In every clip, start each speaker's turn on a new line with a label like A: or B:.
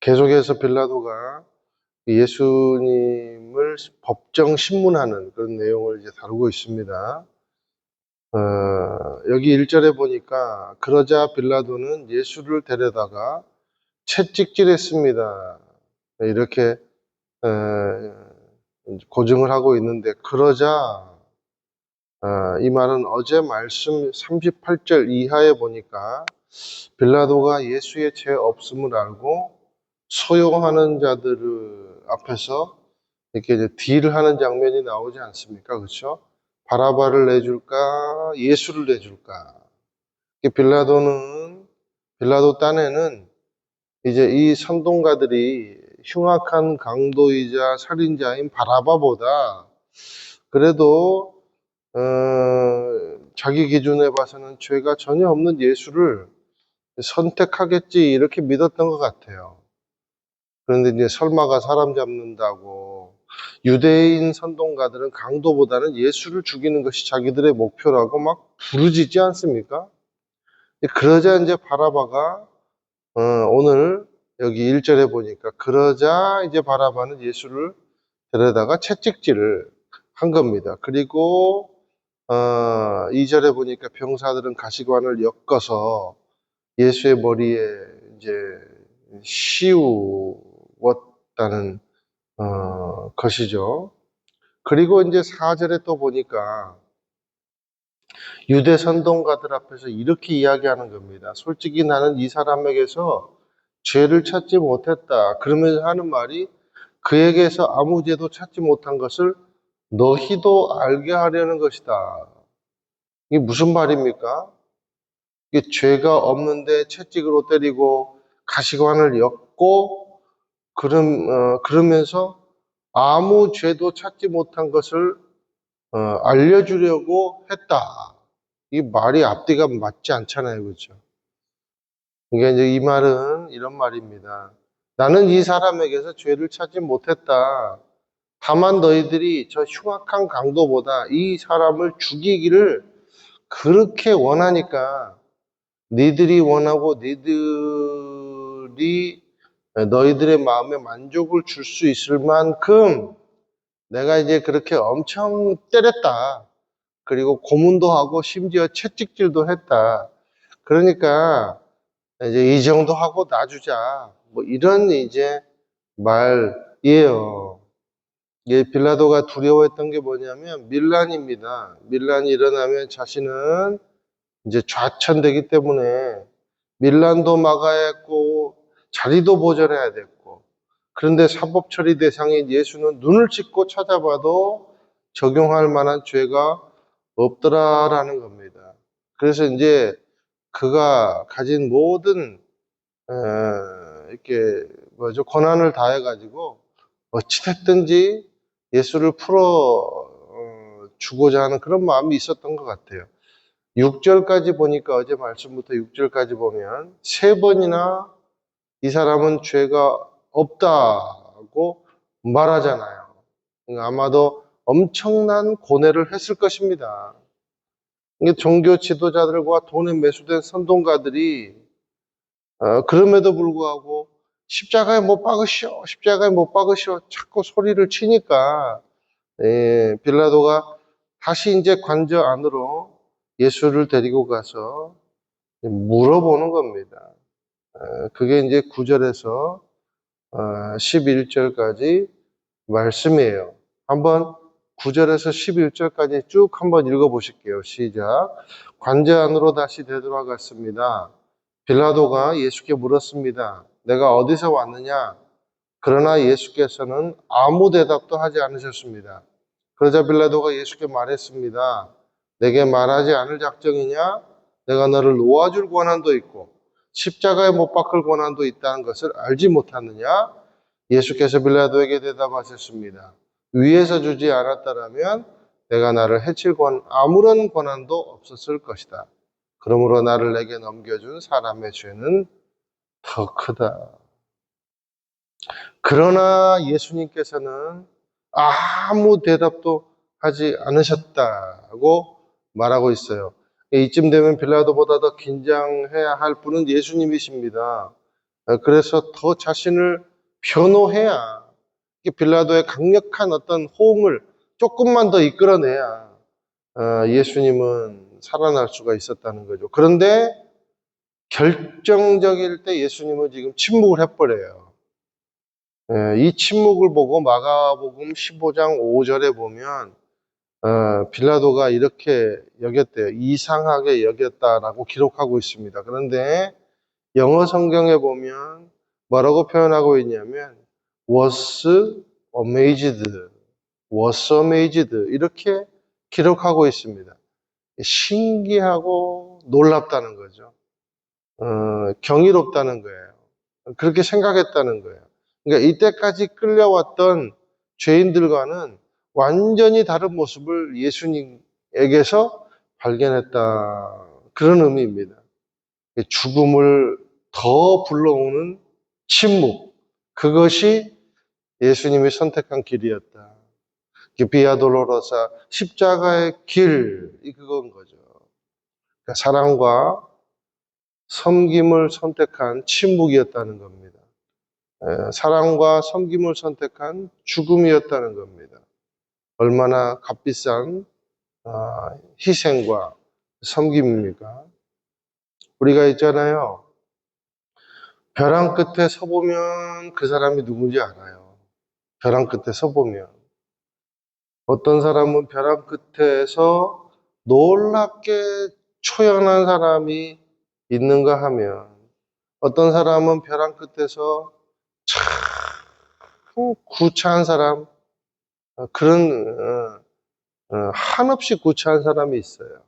A: 계속해서 빌라도가 예수님을 법정 신문하는 그런 내용을 이제 다루고 있습니다. 여기 1절에 보니까 그러자 빌라도는 예수를 데려다가 채찍질했습니다. 이렇게 고증을 하고 있는데, 그러자 이 말은 어제 말씀 38절 이하에 보니까 빌라도가 예수의 죄 없음을 알고 소용하는 자들을 앞에서 이렇게 이제 딜을 하는 장면이 나오지 않습니까? 그렇죠? 바라바를 내줄까? 예수를 내줄까? 빌라도 딴에는 이제 이 선동가들이 흉악한 강도이자 살인자인 바라바보다 그래도 자기 기준에 봐서는 죄가 전혀 없는 예수를 선택하겠지, 이렇게 믿었던 것 같아요. 그런데 이제 설마가 사람 잡는다고, 유대인 선동가들은 강도보다는 예수를 죽이는 것이 자기들의 목표라고 막 부르짖지 않습니까? 그러자 이제 바라바가 오늘 여기 1절에 보니까 그러자 이제 바라바는 예수를 데려다가 채찍질을 한 겁니다. 그리고 2절에 보니까 병사들은 가시관을 엮어서 예수의 머리에 이제 씌우었다는 것이죠. 그리고 이제 4절에 또 보니까 유대 선동가들 앞에서 이렇게 이야기하는 겁니다. 솔직히 나는 이 사람에게서 죄를 찾지 못했다. 그러면서 하는 말이, 그에게서 아무 죄도 찾지 못한 것을 너희도 알게 하려는 것이다. 이게 무슨 말입니까? 이게 죄가 없는데 채찍으로 때리고 가시관을 엮고 그러면서 아무 죄도 찾지 못한 것을 알려주려고 했다. 이 말이 앞뒤가 맞지 않잖아요, 그렇죠? 그러니까 이제 이 말은 이런 말입니다. 나는 이 사람에게서 죄를 찾지 못했다. 다만 너희들이 저 흉악한 강도보다 이 사람을 죽이기를 그렇게 원하니까, 니들이 원하고 니들이 너희들의 마음에 만족을 줄 수 있을 만큼 내가 이제 그렇게 엄청 때렸다. 그리고 고문도 하고 심지어 채찍질도 했다. 그러니까 이제 이 정도 하고 놔주자. 뭐 이런 이제 말이에요. 이게 빌라도가 두려워했던 게 뭐냐면 밀란입니다. 밀란이 일어나면 자신은 이제 좌천되기 때문에 밀란도 막아야 했고 자리도 보존해야 됐고, 그런데 사법 처리 대상인 예수는 눈을 찍고 찾아봐도 적용할 만한 죄가 없더라라는 겁니다. 그래서 이제 그가 가진 모든 이렇게 뭐죠, 권한을 다해 가지고 어찌됐든지 예수를 풀어 주고자 하는 그런 마음이 있었던 것 같아요. 6절까지 보니까, 어제 말씀부터 6절까지 보면 세 번이나 이 사람은 죄가 없다고 말하잖아요. 그러니까 아마도 엄청난 고뇌를 했을 것입니다. 이게 종교 지도자들과 돈에 매수된 선동가들이 그럼에도 불구하고 십자가에 못 박으시오, 십자가에 못 박으시오 자꾸 소리를 치니까 빌라도가 다시 이제 관저 안으로 예수를 데리고 가서 물어보는 겁니다. 그게 이제 9절에서 11절까지 말씀이에요. 한번 9절에서 11절까지 쭉 한번 읽어보실게요. 시작. 관제 안으로 다시 되돌아갔습니다. 빌라도가 예수께 물었습니다. 내가 어디서 왔느냐? 그러나 예수께서는 아무 대답도 하지 않으셨습니다. 그러자 빌라도가 예수께 말했습니다. 내게 말하지 않을 작정이냐? 내가 너를 놓아줄 권한도 있고 십자가에 못 박을 권한도 있다는 것을 알지 못하느냐? 예수께서 빌라도에게 대답하셨습니다. 위에서 주지 않았다라면 내가 나를 해칠 아무런 권한도 없었을 것이다. 그러므로 나를 내게 넘겨준 사람의 죄는 더 크다. 그러나 예수님께서는 아무 대답도 하지 않으셨다고 말하고 있어요. 이쯤 되면 빌라도보다 더 긴장해야 할 분은 예수님이십니다. 그래서 더 자신을 변호해야, 빌라도의 강력한 어떤 호응을 조금만 더 이끌어내야 예수님은 살아날 수가 있었다는 거죠. 그런데 결정적일 때 예수님은 지금 침묵을 해버려요. 이 침묵을 보고 마가복음 15장 5절에 보면 빌라도가 이렇게 여겼대요. 이상하게 여겼다라고 기록하고 있습니다. 그런데 영어 성경에 보면 뭐라고 표현하고 있냐면 was amazed, was amazed 이렇게 기록하고 있습니다. 신기하고 놀랍다는 거죠. 경이롭다는 거예요. 그렇게 생각했다는 거예요. 그러니까 이때까지 끌려왔던 죄인들과는 완전히 다른 모습을 예수님에게서 발견했다. 그런 의미입니다. 죽음을 더 불러오는 침묵. 그것이 예수님이 선택한 길이었다. 비아 돌로로사, 십자가의 길, 그건 거죠. 그러니까 사랑과 섬김을 선택한 침묵이었다는 겁니다. 사랑과 섬김을 선택한 죽음이었다는 겁니다. 얼마나 값비싼 희생과 섬김입니까? 우리가 있잖아요. 벼랑 끝에 서보면 그 사람이 누군지 알아요. 벼랑 끝에 서보면. 어떤 사람은 벼랑 끝에서 놀랍게 초연한 사람이 있는가 하면 어떤 사람은 벼랑 끝에서 참 구차한 사람, 그런 한없이 구차한 사람이 있어요.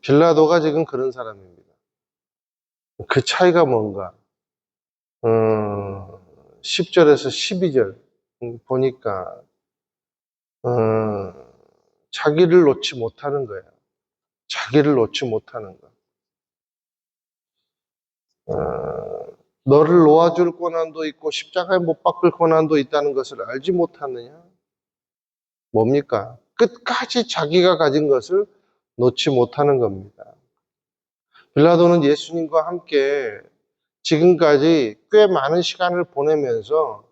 A: 빌라도가 지금 그런 사람입니다. 그 차이가 뭔가 10절에서 12절 보니까 자기를 놓지 못하는 거예요. 자기를 놓지 못하는 거. 너를 놓아줄 권한도 있고 십자가에 못 박을 권한도 있다는 것을 알지 못하느냐? 뭡니까? 끝까지 자기가 가진 것을 놓지 못하는 겁니다. 빌라도는 예수님과 함께 지금까지 꽤 많은 시간을 보내면서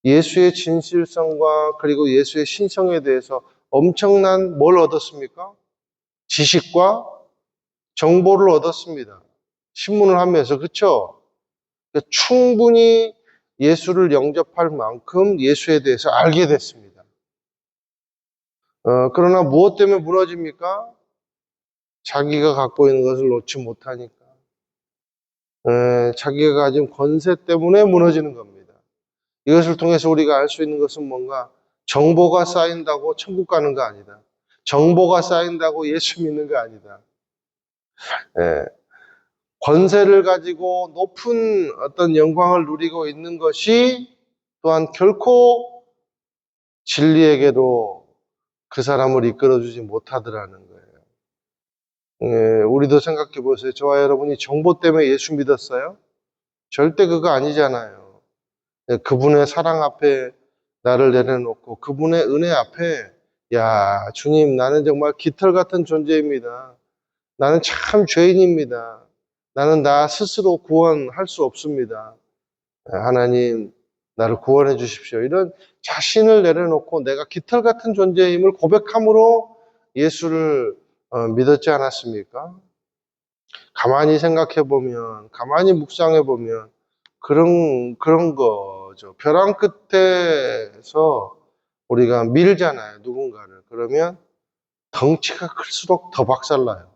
A: 예수의 진실성과 그리고 예수의 신성에 대해서 엄청난 뭘 얻었습니까? 지식과 정보를 얻었습니다. 신문을 하면서, 그렇죠? 충분히 예수를 영접할 만큼 예수에 대해서 알게 됐습니다. 그러나 무엇 때문에 무너집니까? 자기가 갖고 있는 것을 놓지 못하니까. 자기가 가진 권세 때문에 무너지는 겁니다. 이것을 통해서 우리가 알 수 있는 것은 뭔가 정보가 쌓인다고 천국 가는 거 아니다. 정보가 쌓인다고 예수 믿는 거 아니다. 권세를 가지고 높은 어떤 영광을 누리고 있는 것이 또한 결코 진리에게로 그 사람을 이끌어주지 못하더라는 거예요. 우리도 생각해 보세요. 저와 여러분이 정보 때문에 예수 믿었어요? 절대 그거 아니잖아요. 그분의 사랑 앞에 나를 내려놓고 그분의 은혜 앞에 야, 주님, 나는 정말 깃털 같은 존재입니다. 나는 참 죄인입니다. 나는 나 스스로 구원할 수 없습니다. 하나님, 나를 구원해 주십시오. 이런 자신을 내려놓고 내가 깃털 같은 존재임을 고백함으로 예수를 믿었지 않았습니까? 가만히 생각해 보면, 가만히 묵상해 보면 그런 거죠. 벼랑 끝에서 우리가 밀잖아요, 누군가를. 그러면 덩치가 클수록 더 박살나요.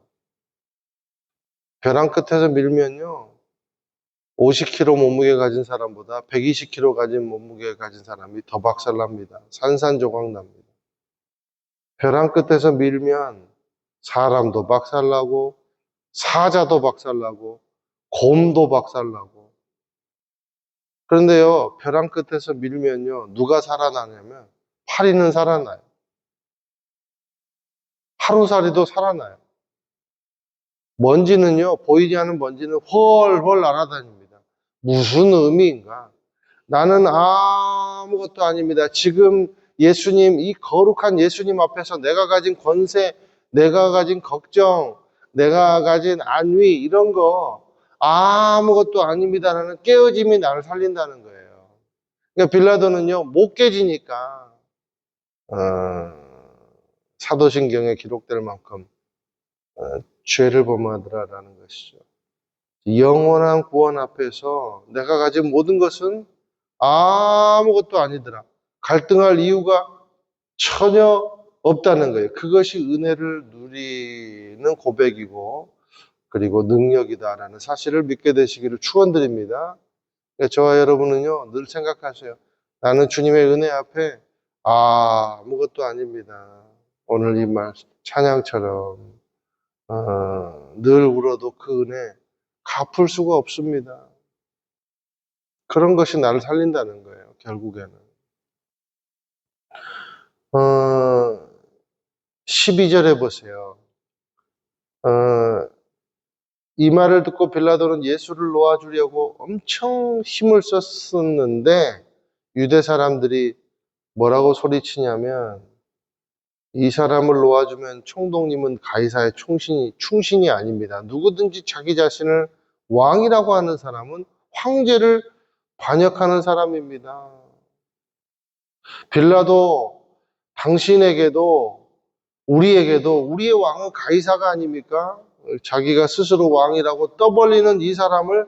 A: 벼랑 끝에서 밀면요, 50kg 몸무게 가진 사람보다 120kg 가진 몸무게 가진 사람이 더 박살납니다. 산산조각 납니다. 벼랑 끝에서 밀면 사람도 박살나고 사자도 박살나고 곰도 박살나고. 그런데요, 벼랑 끝에서 밀면요, 누가 살아나냐면 파리는 살아나요. 하루살이도 살아나요. 먼지는요, 보이지 않는 먼지는 훨훨 날아다닙니다. 무슨 의미인가? 나는 아무것도 아닙니다. 지금 예수님, 이 거룩한 예수님 앞에서 내가 가진 권세, 내가 가진 걱정, 내가 가진 안위, 이런 거 아무것도 아닙니다라는 깨어짐이 나를 살린다는 거예요. 그러니까 빌라도는요, 못 깨지니까 사도신경에 기록될 만큼 죄를 범하더라라는 것이죠. 영원한 구원 앞에서 내가 가진 모든 것은 아무것도 아니더라. 갈등할 이유가 전혀 없다는 거예요. 그것이 은혜를 누리는 고백이고 그리고 능력이다라는 사실을 믿게 되시기를 축원드립니다. 저와 여러분은요, 늘 생각하세요. 나는 주님의 은혜 앞에 아무것도 아닙니다. 오늘 이 말 찬양처럼 늘 울어도 그 은혜 갚을 수가 없습니다. 그런 것이 나를 살린다는 거예요, 결국에는. 12절에 보세요. 이 말을 듣고 빌라도는 예수를 놓아주려고 엄청 힘을 썼었는데 유대 사람들이 뭐라고 소리치냐면 이 사람을 놓아주면 총독님은 가이사의 충신이 아닙니다. 누구든지 자기 자신을 왕이라고 하는 사람은 황제를 반역하는 사람입니다. 빌라도 당신에게도 우리에게도 우리의 왕은 가이사가 아닙니까? 자기가 스스로 왕이라고 떠벌리는 이 사람을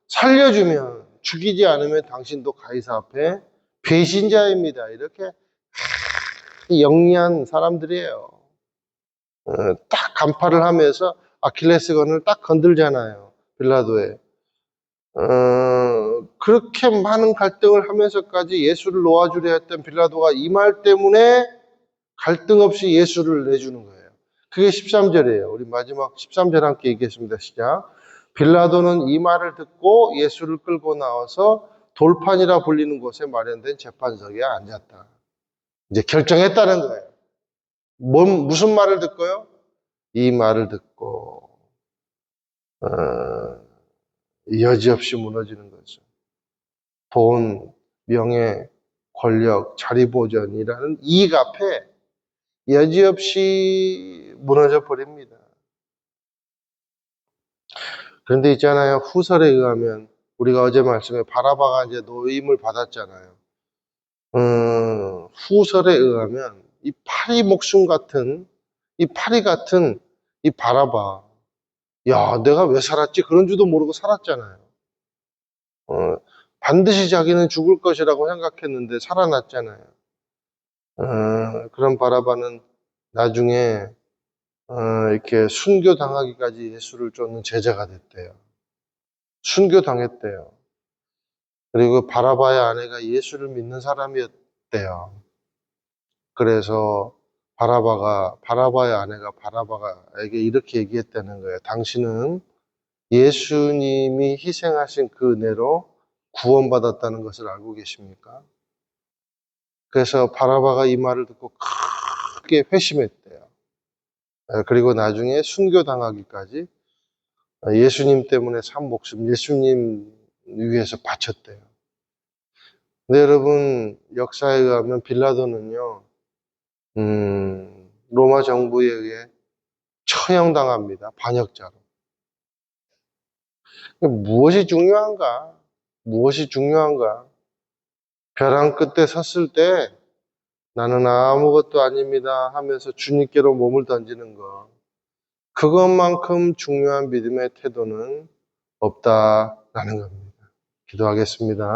A: 살려주면 죽이지 않으면 당신도 가이사 앞에 배신자입니다. 이렇게 영리한 사람들이에요. 딱 간파를 하면서 아킬레스건을 딱 건들잖아요. 빌라도에. 그렇게 많은 갈등을 하면서까지 예수를 놓아주려 했던 빌라도가 이 말 때문에 갈등 없이 예수를 내주는 거예요. 그게 13절이에요. 우리 마지막 13절 함께 읽겠습니다. 시작. 빌라도는 이 말을 듣고 예수를 끌고 나와서 돌판이라 불리는 곳에 마련된 재판석에 앉았다. 이제 결정했다는 거예요. 무슨 말을 듣고요? 이 말을 듣고 여지없이 무너지는 거죠. 돈, 명예, 권력, 자리보전이라는 이익 앞에 여지없이 무너져 버립니다. 그런데 있잖아요. 후설에 의하면 우리가 어제 말씀에 바라바가 이제 노임을 받았잖아요. 후설에 의하면 이 파리 목숨 같은 이 파리 같은 이 바라바, 야, 내가 왜 살았지? 그런 줄도 모르고 살았잖아요. 반드시 자기는 죽을 것이라고 생각했는데 살아났잖아요. 그런 바라바는 나중에 이렇게 순교당하기까지 예수를 쫓는 제자가 됐대요. 순교당했대요. 그리고 바라바의 아내가 예수를 믿는 사람이었대요. 그래서 바라바의 아내가 바라바에게 이렇게 얘기했다는 거예요. 당신은 예수님이 희생하신 그 은혜로 구원받았다는 것을 알고 계십니까? 그래서 바라바가 이 말을 듣고 크게 회심했대요. 그리고 나중에 순교당하기까지 예수님 때문에 산 목숨, 예수님 위해서 바쳤대요. 근데 여러분, 역사에 의하면 빌라도는요, 로마 정부에 의해 처형당합니다. 반역자로. 무엇이 중요한가? 무엇이 중요한가? 벼랑 끝에 섰을 때 나는 아무것도 아닙니다 하면서 주님께로 몸을 던지는 것. 그것만큼 중요한 믿음의 태도는 없다라는 겁니다. 기도하겠습니다.